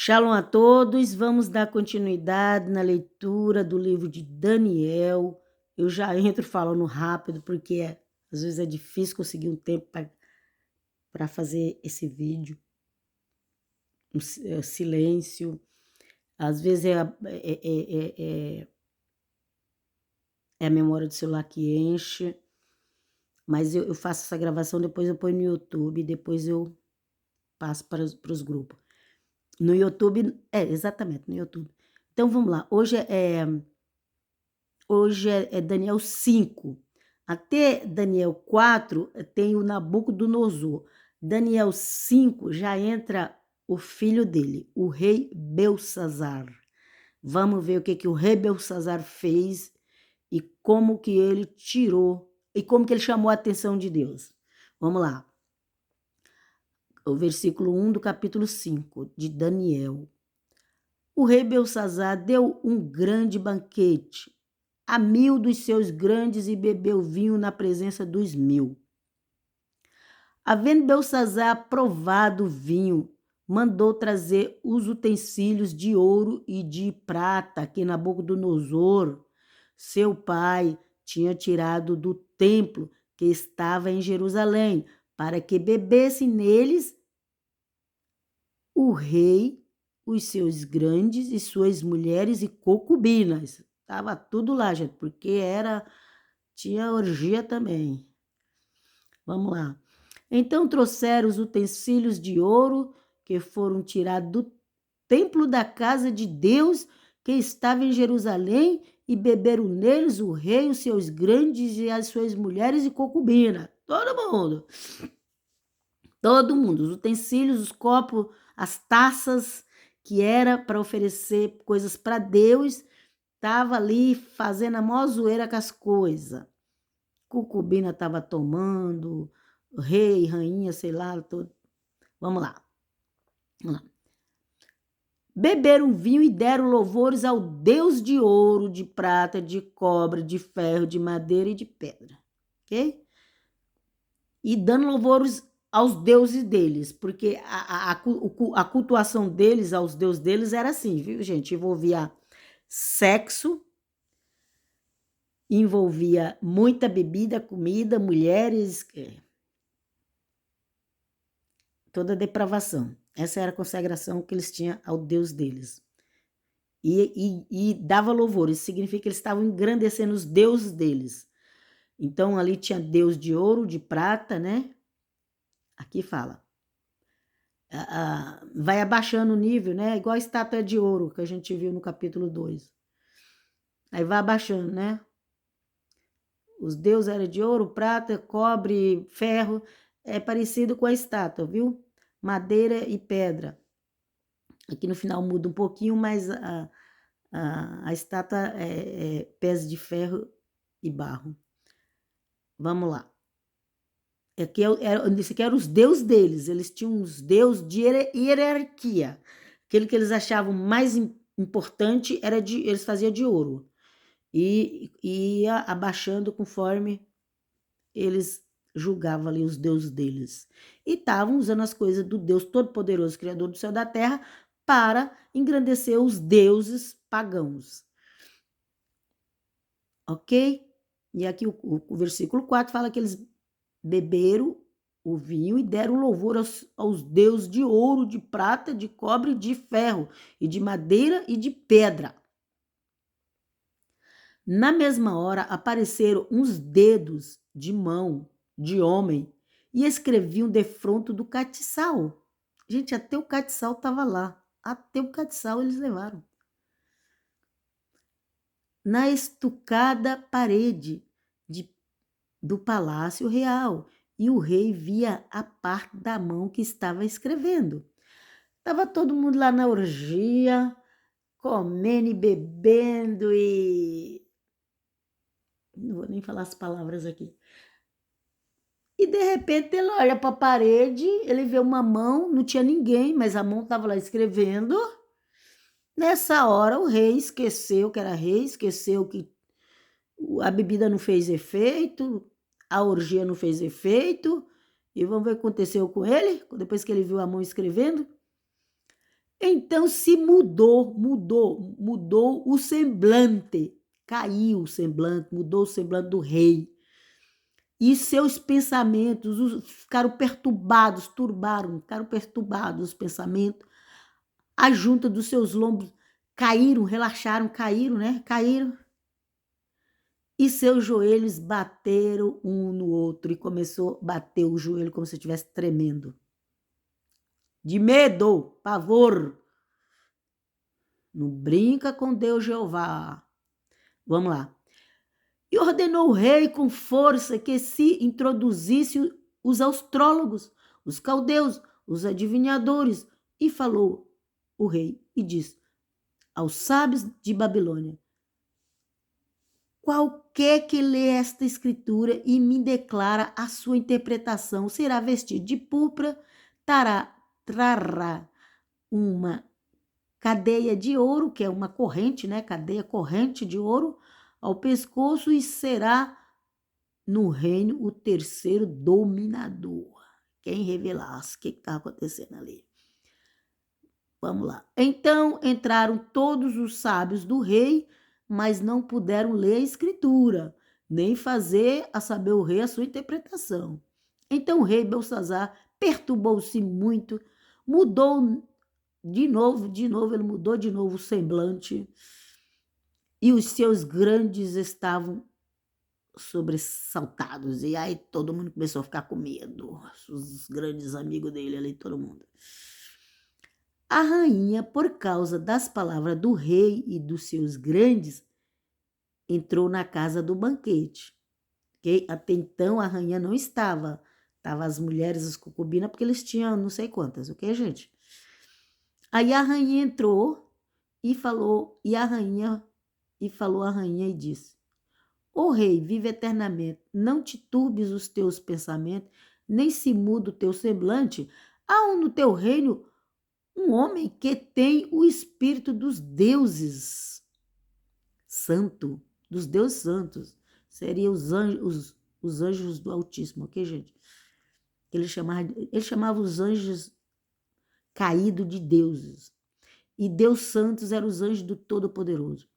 Shalom a todos, vamos dar continuidade na leitura do livro de Daniel. Eu já entro falando rápido, porque às vezes é difícil conseguir um tempo para fazer esse vídeo. Silêncio, às vezes é a memória do celular que enche, mas eu faço essa gravação, depois eu ponho no YouTube, depois eu passo para os grupos. No YouTube, exatamente, no YouTube. Então, vamos lá. Hoje é Daniel 5. Até Daniel 4 tem o Nabucodonosor. Daniel 5 já entra o filho dele, o rei Belsazar. Vamos ver o que o rei Belsazar fez e como que ele tirou, e como que ele chamou a atenção de Deus. Vamos lá. O versículo 1 do capítulo 5 de Daniel. O rei Belsazar deu um grande banquete a 1000 dos seus grandes e bebeu vinho na presença dos 1000. Havendo Belsazar provado o vinho, mandou trazer os utensílios de ouro e de prata que Nabucodonosor, seu pai, tinha tirado do templo que estava em Jerusalém, para que bebesse neles o rei, os seus grandes e suas mulheres e concubinas. Tava tudo lá, gente, porque tinha orgia também. Vamos lá. Então trouxeram os utensílios de ouro que foram tirados do templo da casa de Deus que estava em Jerusalém e beberam neles o rei, os seus grandes e as suas mulheres e concubinas. Todo mundo. Todo mundo. Os utensílios, os copos, as taças que era para oferecer coisas para Deus, estava ali fazendo a maior zoeira com as coisas. Concubina estava tomando, rei, rainha, sei lá, tudo. Vamos lá. Beberam vinho e deram louvores ao Deus de ouro, de prata, de cobre, de ferro, de madeira e de pedra. Ok? E dando louvores aos deuses deles, porque a cultuação deles aos deuses deles era assim, viu, gente? Envolvia sexo, envolvia muita bebida, comida, mulheres, toda depravação. Essa era a consagração que eles tinham ao Deus deles. E dava louvor, isso significa que eles estavam engrandecendo os deuses deles. Então, ali tinha Deus de ouro, de prata, né? Aqui fala. Vai abaixando o nível, né? Igual a estátua de ouro que a gente viu no capítulo 2. Aí vai abaixando, né? Os deuses eram de ouro, prata, cobre, ferro. É parecido com a estátua, viu? Madeira e pedra. Aqui no final muda um pouquinho, mas a estátua é pés de ferro e barro. Vamos lá. Esse aqui eram os deuses deles. Eles tinham uns deuses de hierarquia. Aquele que eles achavam mais importante eles faziam de ouro. E ia abaixando conforme eles julgavam ali os deuses deles. E estavam usando as coisas do Deus Todo-Poderoso, Criador do céu e da terra, para engrandecer os deuses pagãos. Ok? E aqui o versículo 4 fala que eles beberam o vinho e deram louvor aos deuses de ouro, de prata, de cobre, de ferro, e de madeira e de pedra. Na mesma hora apareceram uns dedos de mão de homem e escreviam defronto do catiçal. Gente, até o catiçal estava lá. Até o catiçal eles levaram. Na estucada parede do palácio real. E o rei via a parte da mão que estava escrevendo. Estava todo mundo lá na orgia, comendo e bebendo e... Não vou nem falar as palavras aqui. E de repente ele olha para a parede, ele vê uma mão, não tinha ninguém, mas a mão estava lá escrevendo. Nessa hora o rei esqueceu que era rei, esqueceu que a bebida não fez efeito, a orgia não fez efeito. E vamos ver o que aconteceu com ele, depois que ele viu a mão escrevendo. Então se mudou o semblante, caiu o semblante, mudou o semblante do rei. E seus pensamentos ficaram perturbados, ficaram perturbados os pensamentos. A junta dos seus lombos caíram, relaxaram, caíram, né? Caíram. E seus joelhos bateram um no outro e começou a bater o joelho como se estivesse tremendo. De medo, pavor. Não brinca com Deus Jeová. Vamos lá. E ordenou o rei com força que se introduzisse os astrólogos, os caldeus, os adivinhadores. E falou o rei e disse aos sábios de Babilônia: qualquer que lê esta escritura e me declara a sua interpretação será vestido de púrpura, trará uma cadeia de ouro, que é uma corrente, né? Cadeia corrente de ouro ao pescoço e será no reino o terceiro dominador. Quem revelasse o que está acontecendo ali? Vamos lá. Então entraram todos os sábios do rei, mas não puderam ler a escritura, nem fazer a saber o rei a sua interpretação. Então o rei Belsazar perturbou-se muito, mudou de novo, ele mudou de novo o semblante, e os seus grandes estavam sobressaltados, e aí todo mundo começou a ficar com medo, os grandes amigos dele ali, todo mundo. A rainha, por causa das palavras do rei e dos seus grandes, entrou na casa do banquete. Okay? Até então a rainha não estava. Estavam as mulheres, as concubinas, porque eles tinham não sei quantas, ok, gente? Aí a rainha entrou e falou a rainha e disse: ó rei, vive eternamente, não te turbes os teus pensamentos, nem se muda o teu semblante. Há no teu reino um homem que tem o espírito dos deuses dos deuses santos. Seria os anjos do Altíssimo, ok, gente? Ele chamava os anjos caídos de deuses. E Deus santos eram os anjos do Todo-Poderoso.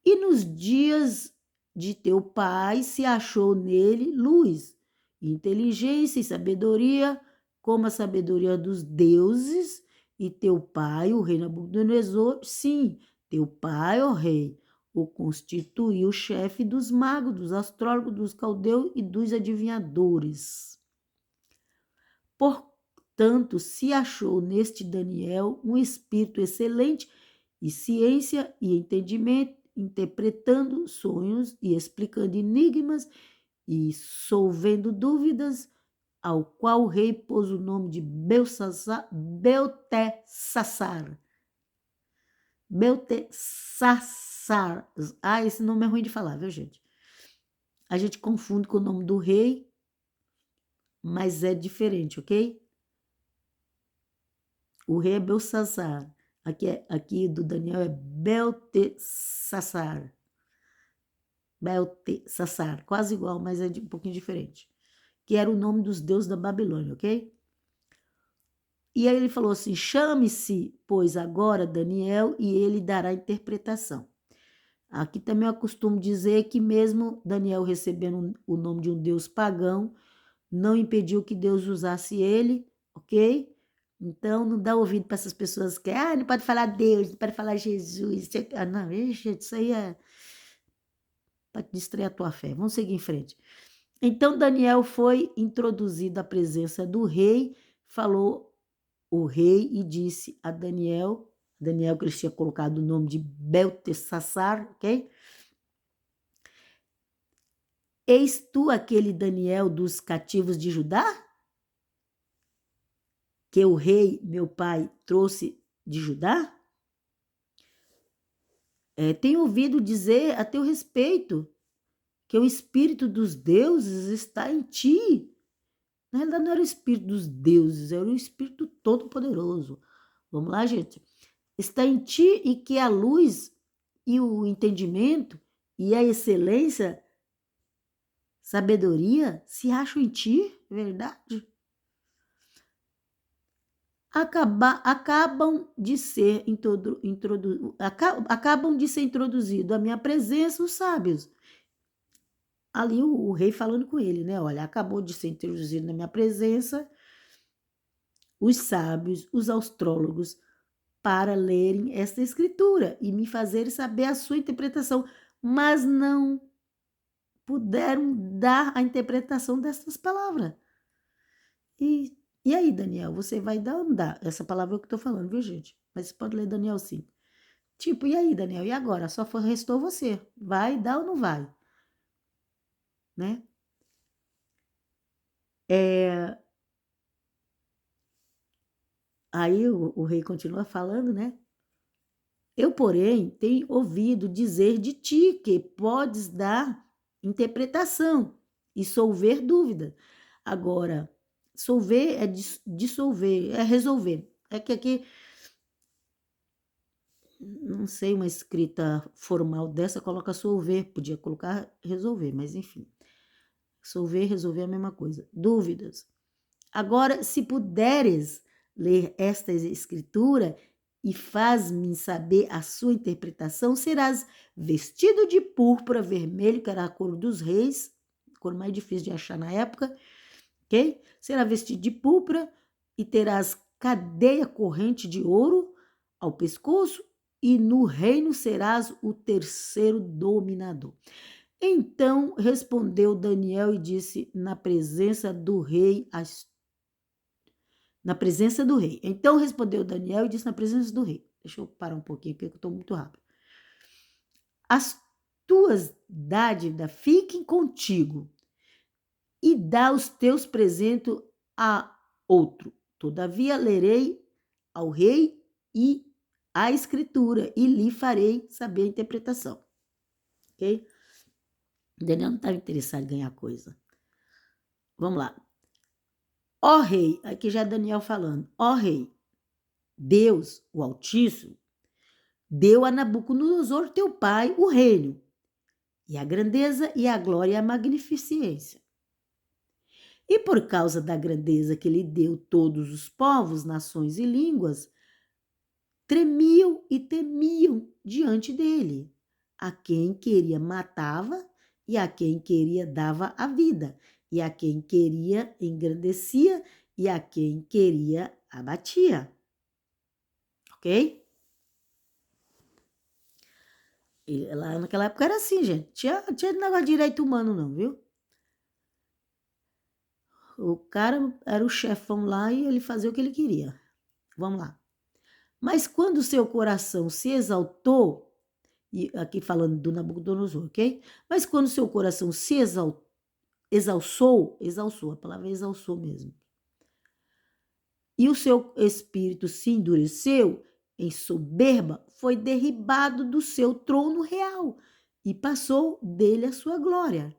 E nos dias de teu pai se achou nele luz, inteligência e sabedoria, como a sabedoria dos deuses, e teu pai, o rei Nabucodonosor, sim, teu pai, ó rei, o constituiu chefe dos magos, dos astrólogos, dos caldeus e dos adivinhadores. Portanto, se achou neste Daniel um espírito excelente e ciência e entendimento, interpretando sonhos e explicando enigmas e solvendo dúvidas, ao qual o rei pôs o nome de Belteshazzar. Ah, esse nome é ruim de falar, viu, gente? A gente confunde com o nome do rei, mas é diferente, ok? O rei é Belteshazzar. Aqui do Daniel é Belteshazzar. Belteshazzar, quase igual, mas é um pouquinho diferente. Que era o nome dos deuses da Babilônia, ok? E aí ele falou assim: chame-se, pois, agora Daniel, e ele dará interpretação. Aqui também eu costumo dizer que mesmo Daniel recebendo o nome de um deus pagão, não impediu que Deus usasse ele, ok? Então, não dá ouvido para essas pessoas que não pode falar Deus, não pode falar Jesus. Não, gente, isso aí é para distrair a tua fé. Vamos seguir em frente. Então, Daniel foi introduzido à presença do rei, falou o rei e disse a Daniel que eles tinham colocado o nome de Belteshazzar, ok? Eis tu aquele Daniel dos cativos de Judá? Que o rei, meu pai, trouxe de Judá? Tenho ouvido dizer a teu respeito que o espírito dos deuses está em ti. Na realidade, não era o espírito dos deuses, era o espírito todo-poderoso. Vamos lá, gente? Está em ti e que a luz e o entendimento e a excelência, sabedoria, se acham em ti, é verdade? acabam de ser introduzidos à minha presença os sábios. Ali o rei falando com ele, né? Olha, acabou de ser introduzido na minha presença os sábios, os astrólogos, para lerem esta escritura e me fazerem saber a sua interpretação, mas não puderam dar a interpretação dessas palavras. E aí, Daniel, você vai dar ou não dá? Essa palavra é o que eu estou falando, viu, gente? Mas você pode ler Daniel sim. Tipo, e aí, Daniel? E agora? Só restou você. Vai dar ou não vai? Né? Aí o rei continua falando, né? Eu, porém, tenho ouvido dizer de ti que podes dar interpretação e solver dúvida. Agora, solver é dissolver, é resolver. É que aqui, não sei, uma escrita formal dessa coloca solver, podia colocar resolver, mas enfim. Solver, resolver é a mesma coisa. Dúvidas. Agora, se puderes ler esta escritura e faz-me saber a sua interpretação, serás vestido de púrpura vermelho, que era a cor dos reis, cor mais difícil de achar na época, ok? Será vestido de púrpura e terás cadeia corrente de ouro ao pescoço e no reino serás o terceiro dominador. Então respondeu Daniel e disse na presença do rei Então respondeu Daniel e disse na presença do rei. Deixa eu parar um pouquinho, porque eu estou muito rápido. As tuas dádivas fiquem contigo e dá os teus presentes a outro. Todavia lerei ao rei e a escritura e lhe farei saber a interpretação. Ok? Daniel não estava interessado em ganhar coisa. Vamos lá. Ó rei, aqui já é Daniel falando. Ó rei, Deus, o Altíssimo, deu a Nabucodonosor, teu pai, o reino, e a grandeza, e a glória, e a magnificência. E por causa da grandeza que lhe deu, todos os povos, nações e línguas tremiam e temiam diante dele. A quem queria matava, e a quem queria dava a vida, e a quem queria engrandecia, e a quem queria abatia. Ok? E lá naquela época era assim, gente. Tinha negócio de direito humano, não, viu? O cara era o chefão lá e ele fazia o que ele queria. Vamos lá. Mas quando seu coração se exaltou, e aqui falando do Nabucodonosor, ok? Mas quando seu coração se exalçou, a palavra é exalçou mesmo, e o seu espírito se endureceu em soberba, foi derribado do seu trono real e passou dele a sua glória.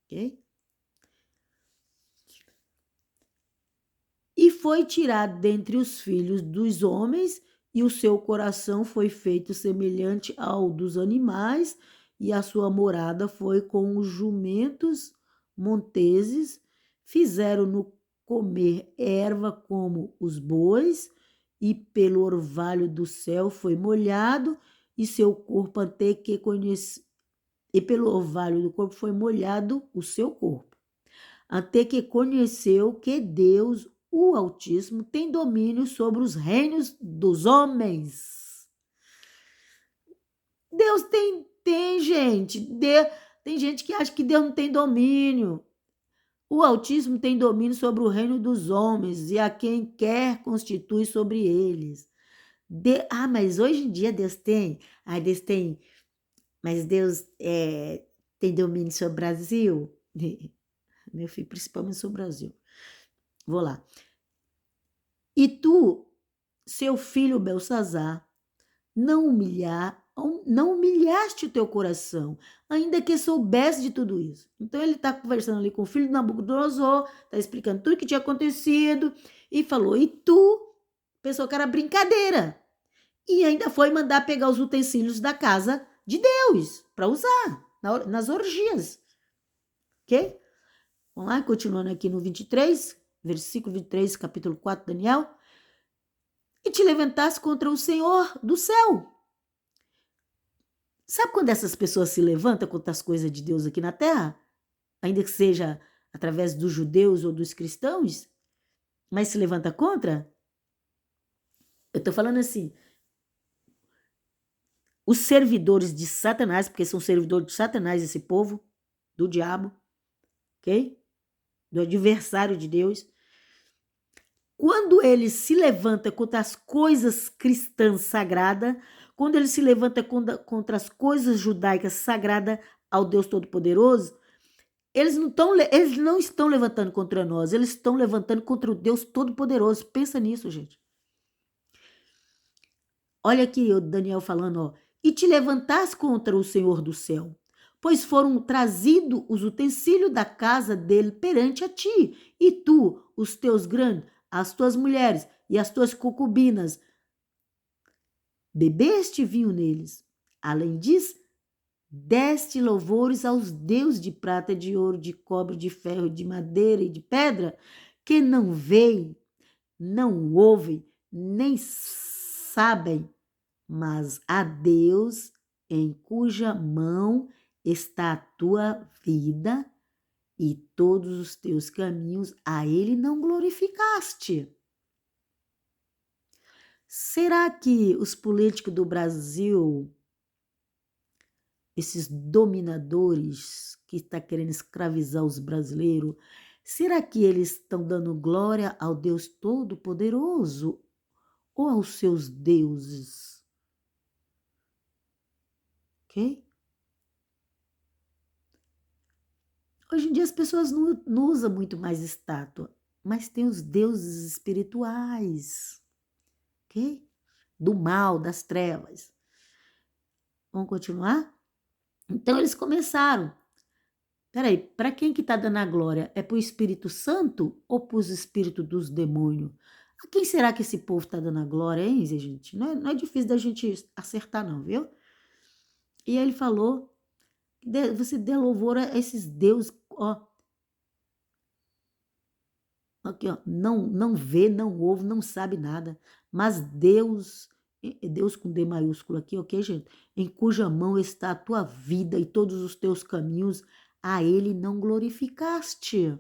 Ok? E foi tirado dentre os filhos dos homens, e o seu coração foi feito semelhante ao dos animais, e a sua morada foi com os jumentos monteses, fizeram-no comer erva como os bois, e pelo orvalho do céu foi molhado, e seu corpo até que conhece, e pelo orvalho do corpo foi molhado o seu corpo, até que conheceu que Deus, o Altíssimo, tem domínio sobre os reinos dos homens. Deus tem gente. Tem gente que acha que Deus não tem domínio. O Altíssimo tem domínio sobre o reino dos homens e a quem quer constitui sobre eles. Mas hoje em dia Deus tem. Deus tem. Mas Deus tem domínio sobre o Brasil? Meu filho, principalmente sobre o Brasil. Vou lá. E tu, seu filho Belsazar, não humilhaste o teu coração, ainda que soubesse de tudo isso. Então ele está conversando ali com o filho de Nabucodonosor, está explicando tudo o que tinha acontecido, e falou, e tu pensou que era brincadeira, e ainda foi mandar pegar os utensílios da casa de Deus, para usar nas orgias. Ok? Vamos lá, continuando aqui no 23, versículo 23, capítulo 4, Daniel, e te levantasse contra o Senhor do céu. Sabe quando essas pessoas se levantam contra as coisas de Deus aqui na terra? Ainda que seja através dos judeus ou dos cristãos, mas se levanta contra? Eu estou falando assim, os servidores de Satanás, porque são servidores de Satanás esse povo, do diabo, ok? Do adversário de Deus. Quando ele se levanta contra as coisas cristãs sagradas, quando ele se levanta contra as coisas judaicas sagradas ao Deus Todo-Poderoso, eles não estão levantando contra nós, eles estão levantando contra o Deus Todo-Poderoso. Pensa nisso, gente. Olha aqui o Daniel falando, ó. E te levantaste contra o Senhor do céu, pois foram trazidos os utensílios da casa dele perante a ti, e tu, os teus grandes, as tuas mulheres e as tuas concubinas, bebeste vinho neles. Além disso, deste louvores aos deuses de prata, de ouro, de cobre, de ferro, de madeira e de pedra, que não veem, não ouvem, nem sabem, mas a Deus em cuja mão está a tua vida e todos os teus caminhos, a ele não glorificaste. Será que os políticos do Brasil, esses dominadores que estão querendo escravizar os brasileiros, será que eles estão dando glória ao Deus Todo-Poderoso ou aos seus deuses? Ok? Hoje em dia as pessoas não usam muito mais estátua, mas tem os deuses espirituais, ok? Do mal, das trevas. Vamos continuar? Então eles começaram. Peraí, para quem que está dando a glória? É para o Espírito Santo ou para os espíritos dos demônios? A quem será que esse povo está dando a glória, hein, gente? Não é difícil da gente acertar não, viu? E aí ele falou, você dê louvor a esses deuses, ó. Aqui, ó, não vê, não ouve, não sabe nada, mas Deus com D maiúsculo aqui, ok, gente? Em cuja mão está a tua vida e todos os teus caminhos, a ele não glorificaste.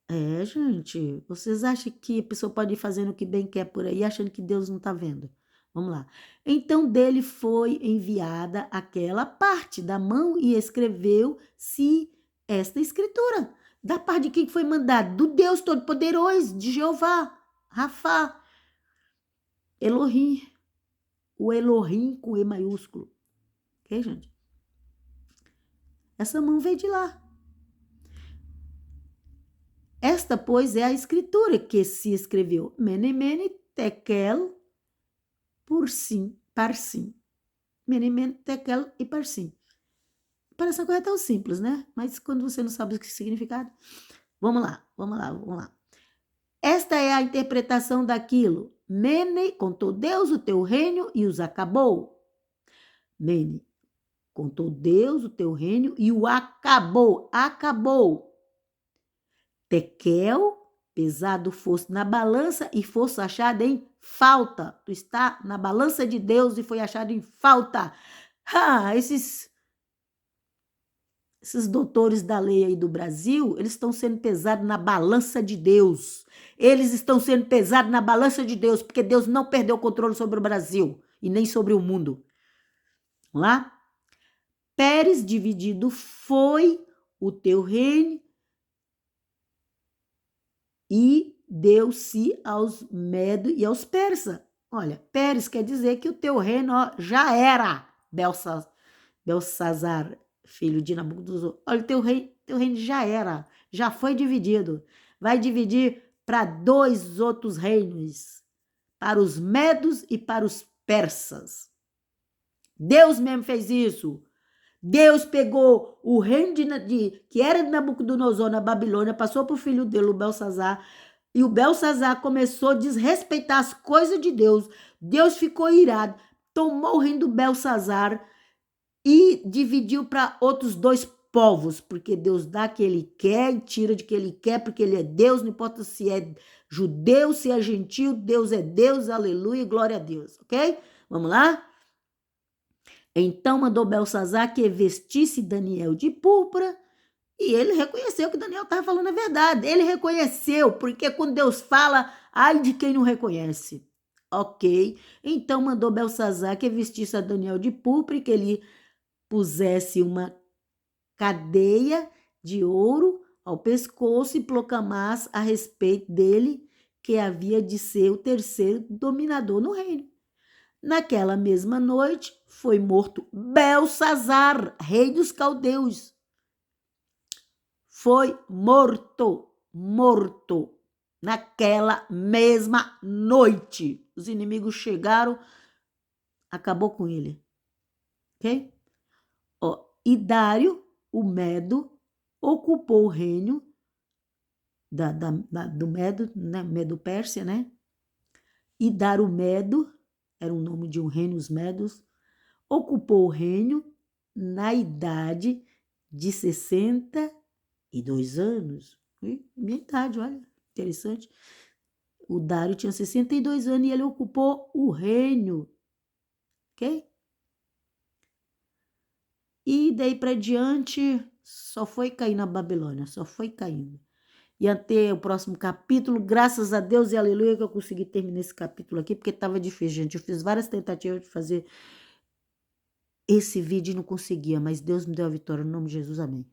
É, gente, vocês acham que a pessoa pode ir fazendo o que bem quer por aí, achando que Deus não está vendo? Vamos lá. Então dele foi enviada aquela parte da mão e escreveu-se esta escritura. Da parte de quem foi mandado? Do Deus Todo-Poderoso, de Jeová, Rafá, Elohim. O Elohim com E maiúsculo. Ok, gente? Essa mão veio de lá. Esta, pois, é a escritura que se escreveu. Mene, mene, tekel, Pursim, Parsim. Mene, tekel e Parsim. Parece uma coisa tão simples, né? Mas quando você não sabe o que significado. Vamos lá. Esta é a interpretação daquilo. Mene, contou Deus o teu reino e os acabou. Mene, contou Deus o teu reino e o acabou. Acabou. Tekel, pesado fosse na balança e fosse achado em falta. Tu está na balança de Deus e foi achado em falta. Esses doutores da lei aí do Brasil, eles estão sendo pesados na balança de Deus. Eles estão sendo pesados na balança de Deus, porque Deus não perdeu o controle sobre o Brasil e nem sobre o mundo. Vamos lá? Pérez dividido foi o teu reino e deu-se aos medos e aos persas. Olha, Pérez quer dizer que o teu reino já era, Belsazar, filho de Nabucodonosor. Olha, teu reino já era, já foi dividido. Vai dividir para 2 outros reinos, para os medos e para os persas. Deus mesmo fez isso. Deus pegou o reino que era de Nabucodonosor na Babilônia, passou para o filho dele, o Belsazar, e o Belsazar começou a desrespeitar as coisas de Deus. Deus ficou irado, tomou o reino do Belsazar e dividiu para outros 2 povos, porque Deus dá que ele quer e tira de que ele quer, porque ele é Deus, não importa se é judeu, se é gentil, Deus é Deus, aleluia, glória a Deus, ok? Vamos lá? Então mandou Belsazar que vestisse Daniel de púrpura, e ele reconheceu que Daniel estava falando a verdade. Ele reconheceu, porque quando Deus fala, ai de quem não reconhece. Ok? Então mandou Belsazar que vestisse a Daniel de púrpura e que ele pusesse uma cadeia de ouro ao pescoço e proclamasse a respeito dele que havia de ser o terceiro dominador no reino. Naquela mesma noite foi morto Belsazar, rei dos caldeus. Foi morto, naquela mesma noite. Os inimigos chegaram, acabou com ele, ok? Ó, e Dário, o Medo, ocupou o reino do Medo, né? Medo-Pérsia, né? E Dário Medo, era o nome de um reino, os Medos, ocupou o reino na idade de 62 anos. Minha idade, olha, interessante. O Dário tinha 62 anos e ele ocupou o reino, ok? E daí para diante, só foi cair na Babilônia, só foi caindo. E até o próximo capítulo, graças a Deus e aleluia que eu consegui terminar esse capítulo aqui, porque estava difícil, gente. Eu fiz várias tentativas de fazer esse vídeo e não conseguia, mas Deus me deu a vitória, no nome de Jesus, amém.